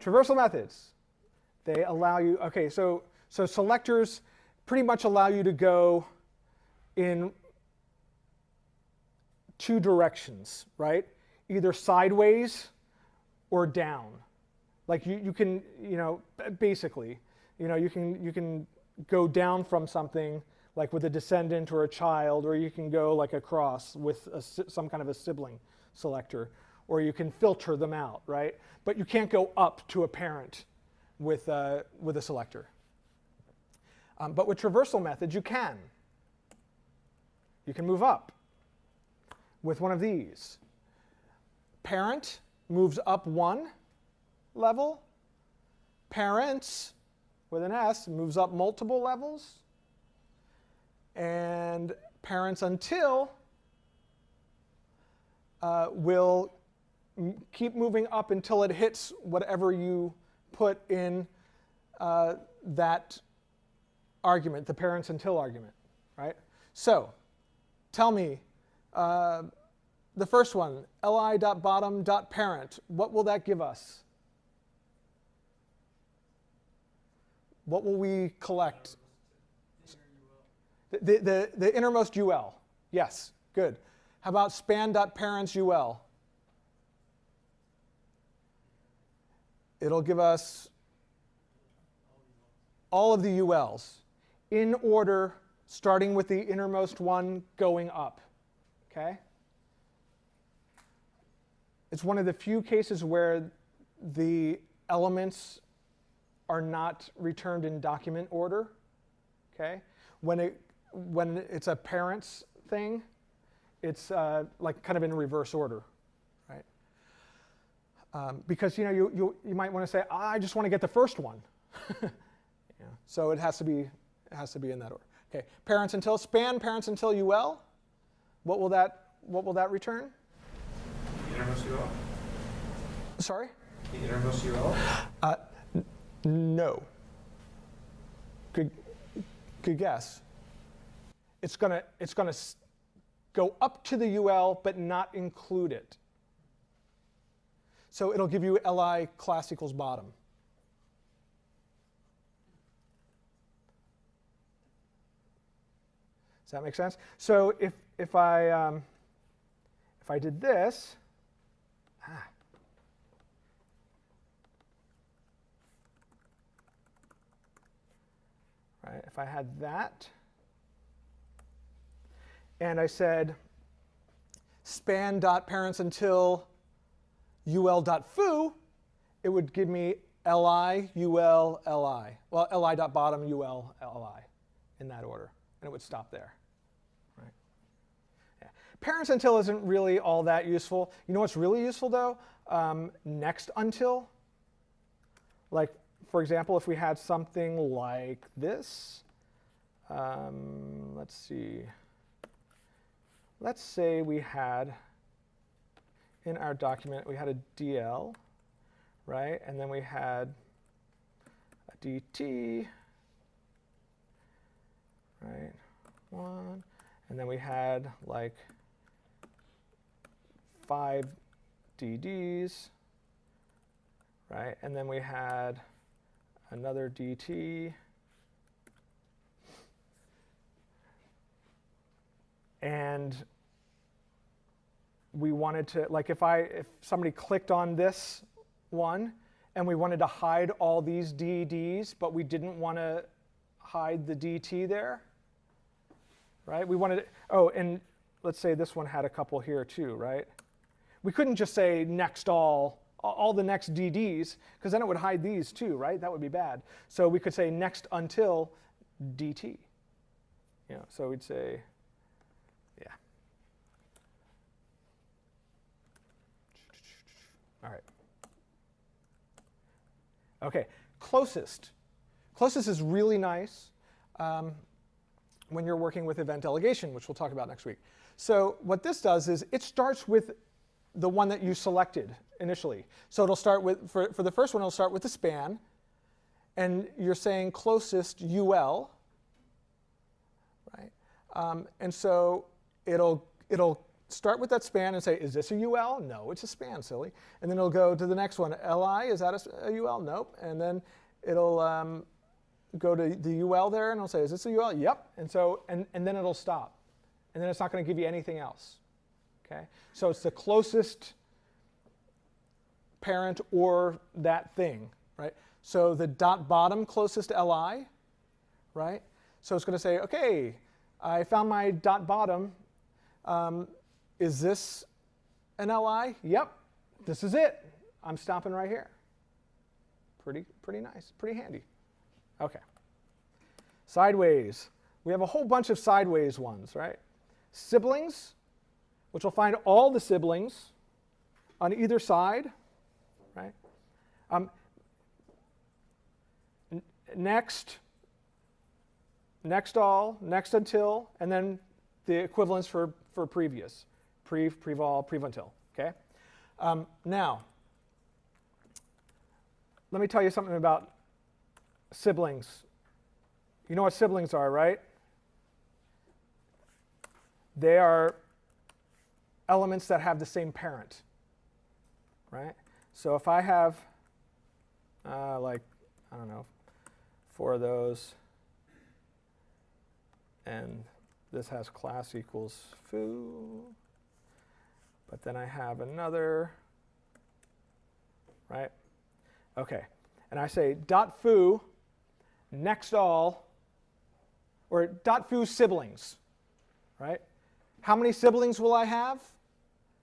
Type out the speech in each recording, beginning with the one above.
Traversal methods. They allow you, okay, so selectors pretty much allow you to go in two directions, right? Either sideways or down. Like you can, basically, you can go down from something like with a descendant or a child, or you can go like across with some kind of a sibling selector, or you can filter them out, right? But you can't go up to a parent with a selector. But with traversal methods, you can. You can move up with one of these. Parent moves up one level. Parents, with an S, moves up multiple levels. And parents until will keep moving up until it hits whatever you put in that argument, the parents until argument, right? So tell me, the first one, li.bottom.parent, what will that give us? What will we collect? The innermost UL. Yes, good. How about span.parents UL? It'll give us all of the ULs in order, starting with the innermost one going up. Okay? It's one of the few cases where the elements are not returned in document order. Okay? When it's a parents thing, it's like kind of in reverse order, right? Because you might want to say, I just want to get the first one. So it has to be in that order. Okay, parents until span parents until UL. What will that return? The innermost UL. Sorry? The innermost UL. No. Good guess. It's gonna go up to the UL but not include it. So it'll give you li class equals bottom. Does that make sense? So if I did this, right? If I had that, and I said span.parents until ul.foo, it would give me li, ul, li. Well, li.bottom, ul, li in that order, and it would stop there. Right? Yeah. Parents until isn't really all that useful. You know what's really useful though? Next until. Like, for example, if we had something like this, let's see. Let's say we had, in our document, we had a DL, right? And then we had a DT, right? One. And then we had like 5 DDs, right? And then we had another DT. And we wanted to, like if somebody clicked on this one and we wanted to hide all these DDs, but we didn't want to hide the DT there, right? We wanted, and let's say this one had a couple here too, right? We couldn't just say next all the next DDs, because then it would hide these too, right? That would be bad. So we could say next until DT. So we'd say, yeah. All right. Okay, closest. Closest is really nice when you're working with event delegation, which we'll talk about next week. So what this does is it starts with the one that you selected initially. So it'll start with, for the first one, it'll start with the span, and you're saying closest UL, right? And so it'll start with that span and say, is this a UL? No, it's a span, silly. And then it'll go to the next one. LI, is that a UL? Nope. And then it'll go to the UL there, and it'll say, is this a UL? Yep. And so, and then it'll stop. And then it's not going to give you anything else. Okay? So it's the closest parent or that thing, right? So the dot bottom closest LI, right? So it's going to say, okay, I found my dot bottom. Is this an LI? Yep, this is it. I'm stopping right here. Pretty nice, pretty handy. Okay. Sideways. We have a whole bunch of sideways ones, right? Siblings, which will find all the siblings on either side, right? Next all, next until, and then the equivalents for previous. Pre-vol, pre-until, okay? Now, let me tell you something about siblings. You know what siblings are, right? They are elements that have the same parent, right? So if I have, like, I don't know, 4 of those, and this has class equals foo, but then I have another, right? Okay, and I say dot foo, next all, or dot foo siblings, right? How many siblings will I have?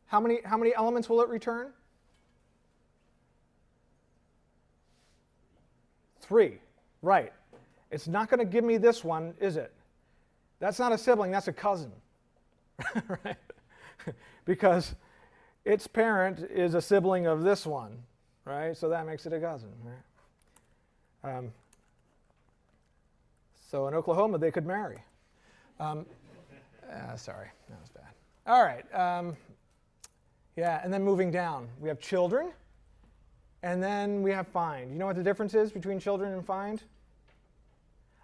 How many elements will it return? 3, right. It's not going to give me this one, is it? That's not a sibling, that's a cousin, right? Because its parent is a sibling of this one, right? So that makes it a cousin, right? So in Oklahoma, they could marry. Sorry, that was bad. All right, yeah, and then moving down, we have children, and then we have find. You know what the difference is between children and find?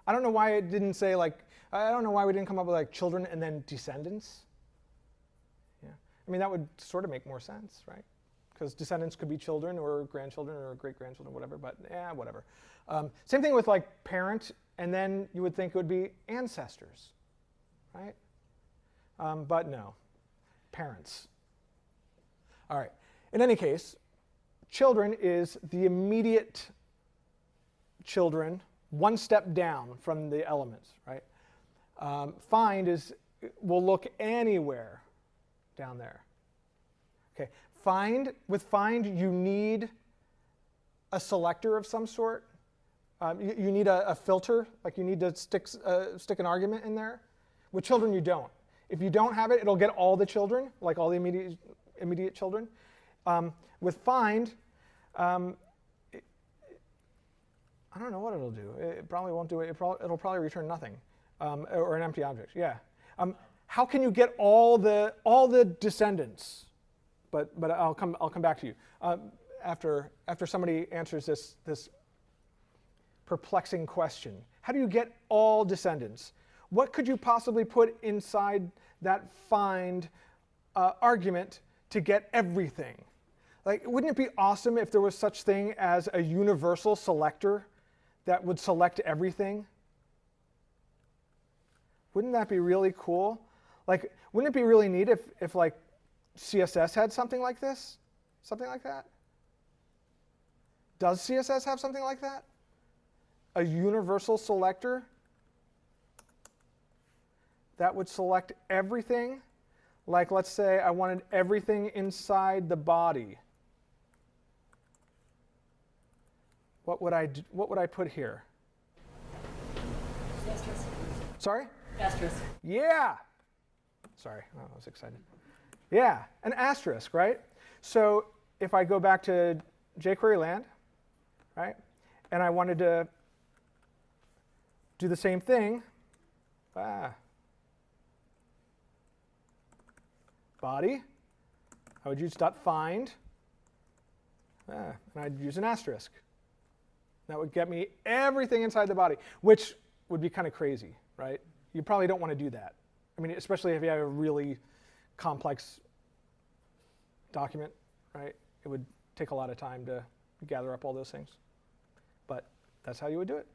I don't know why it didn't say like, I don't know why we didn't come up with like children and then descendants. Yeah, I mean that would sort of make more sense, right? Because descendants could be children or grandchildren or great-grandchildren, whatever, but yeah, whatever. Same thing with like parent, and then you would think it would be ancestors, right? But no, parents. All right, in any case, children is the immediate children, one step down from the elements, right? Find will look anywhere down there. Okay, with find you need a selector of some sort. You need a filter, like you need to stick an argument in there. With children you don't. If you don't have it, it'll get all the children, like all the immediate children. With find, I don't know what it'll do. It probably won't do it. It'll probably return nothing, or an empty object. Yeah. How can you get all the descendants? But I'll come back to you after somebody answers this perplexing question. How do you get all descendants? What could you possibly put inside that find argument to get everything? Like, wouldn't it be awesome if there was such thing as a universal selector that would select everything? Wouldn't that be really cool? Like, wouldn't it be really neat if like CSS had something like this? Something like that? Does CSS have something like that? A universal selector that would select everything? Like, let's say I wanted everything inside the body. What would I put here? Asterisk. Sorry? Asterisk. Yeah. Sorry, I was excited. Yeah, an asterisk, right? So if I go back to jQuery land, right, and I wanted to do the same thing, body, I would use .find, and I'd use an asterisk. That would get me everything inside the body, which would be kind of crazy, right? You probably don't want to do that. I mean, especially if you have a really complex document, right? It would take a lot of time to gather up all those things. But that's how you would do it.